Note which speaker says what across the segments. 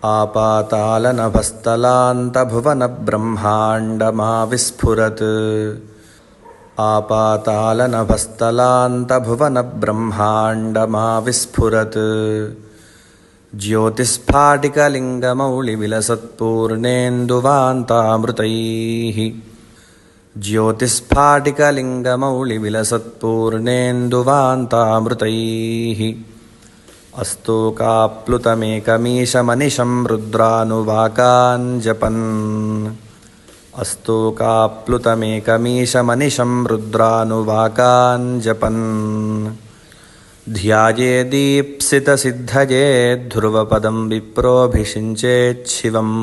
Speaker 1: आपातालनभस्तलान्तभुवनब्रह्माण्डमाविस्फुरत् आपातालनभस्तलान्तभुवनब्रह्माण्डमाविस्फुरत् ज्योतिस्फाटिकलिङ्गमौलिविलसत्पूर्णेन्दुवान्तामृतैः ज्योतिस्फाटिकलिङ्गमौलिविलसत्पूर्णेन्दुवान्तामृतैः अस्तोकाप्लुतमेकमीशमनिशं रुद्रानुवाकाञ्जपन् अस्तोकाप्लुतमेकमीशमनिशं रुद्रानुवाकाञ्जपन् ध्यायेदीप्सितसिद्धये ध्रुवपदं विप्रोऽभिषिञ्चेच्छिवम्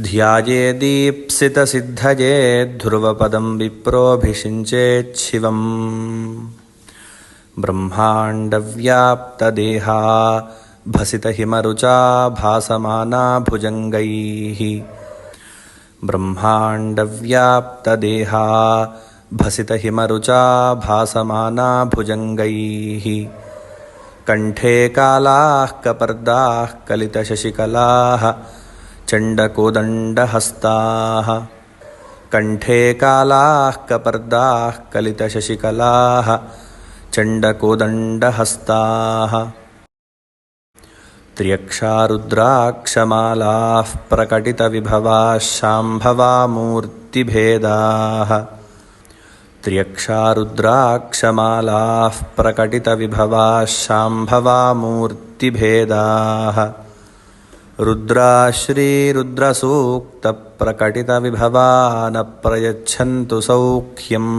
Speaker 1: ध्यायेदीप्सितसिद्धये ध्रुवपदं विप्रोऽभिषिञ्चेच्छिवम् ब्रह्माण्डव्याप्तदेहा भसितहिमरुचा भासमाना भुजङ्गैः ब्रह्माण्डव्याप्तदेहा भसितहिमरुचा भासमाना भुजङ्गैः कण्ठे कालाः कपर्दाः कलितशशिकलाः चण्डकोदण्डहस्ताः कण्ठे कालाः कपर्दाः कलितशशिकलाः चण्डकोदण्डहस्ताः त्र्यक्षारुद्राक्षमालाः प्रकटितविभवाः शाम्भवा मूर्तिभेदाः त्र्यक्षारुद्राक्षमालाः प्रकटितविभवाः शाम्भवा मूर्तिभेदाः रुद्राश्रीरुद्रसूक्तप्रकटितविभवा न प्रयच्छन्तु सौख्यम्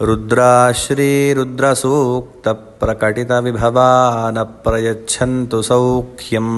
Speaker 1: रुद्राश्रीरुद्रसूक्तप्रकटितविभवा न प्रयच्छन्तु सौख्यम्।